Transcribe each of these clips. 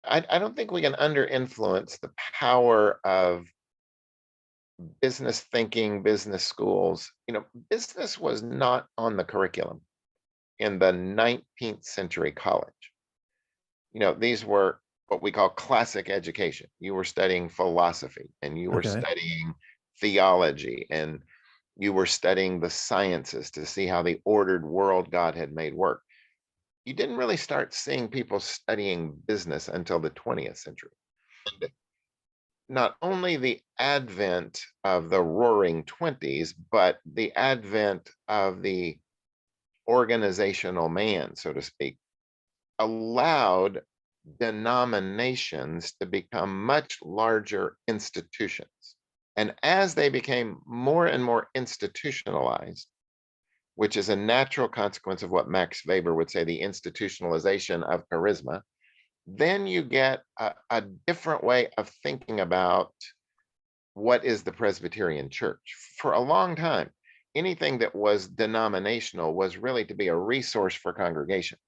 I don't think we can under influence the power of business thinking, business schools. Business was not on the curriculum in the 19th century college. These were what we call classic education. You were studying philosophy and you were Okay. studying theology and you were studying the sciences to see how the ordered world God had made work. You didn't really start seeing people studying business until the 20th century. And not only the advent of the roaring 20s, but the advent of the organizational man, so to speak, allowed denominations to become much larger institutions. And as they became more and more institutionalized, which is a natural consequence of what Max Weber would say the institutionalization of charisma, then you get a different way of thinking about what is the Presbyterian Church. For a long time, anything that was denominational was really to be a resource for congregations.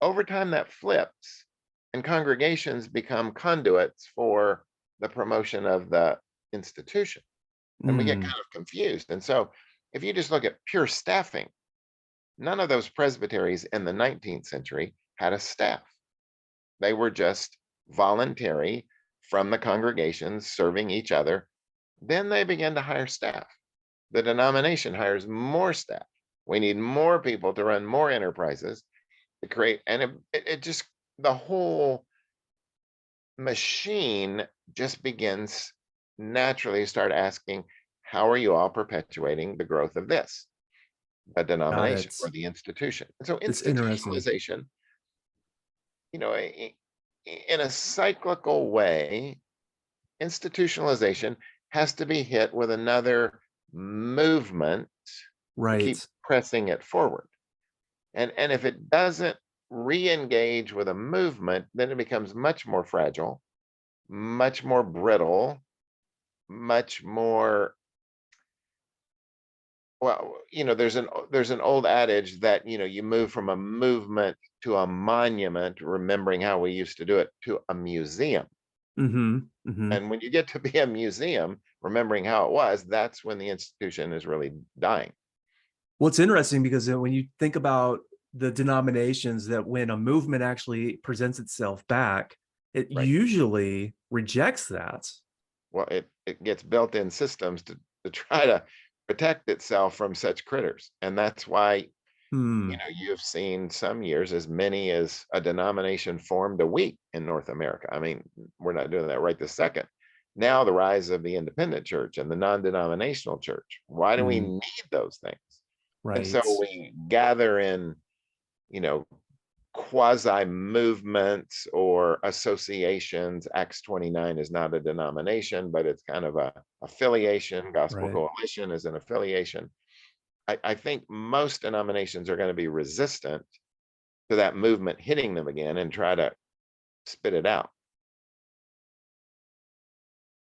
Over time, that flips, and congregations become conduits for the promotion of the institution. And we get Mm, kind of confused. And so, if you just look at pure staffing, none of those presbyteries in the 19th century had a staff. They were just voluntary from the congregations serving each other. Then they began to hire staff. The denomination hires more staff. We need more people to run more enterprises to create, and it just, the whole machine just begins naturally to start asking, how are you all perpetuating the growth of this, the got denomination or it. the institution? And so It's interesting. institutionalization, you know, in a cyclical way, institutionalization has to be hit with another movement to keep Right. pressing it forward. And if it doesn't re-engage with a movement, then it becomes much more fragile, much more brittle, much more, well, there's an old adage that you move from a movement to a monument, remembering how we used to do it, to a museum. Mm-hmm. Mm-hmm. And when you get to be a museum, remembering how it was, that's when the institution is really dying. Well, it's interesting because when you think about the denominations that when a movement actually presents itself back, it Right. usually rejects that. Well, it gets built-in systems to try to protect itself from such critters. And that's why, Hmm. you've seen some years as many as a denomination formed a week in North America. I mean, we're not doing that right this second. Now the rise of the independent church and the non-denominational church. Why do we Hmm. need those things? And so Right. we gather in, you know, quasi movements or associations. Acts 29 is not a denomination, but it's kind of a affiliation. Gospel Right. Coalition is an affiliation. I think most denominations are going to be resistant to that movement hitting them again and try to spit it out.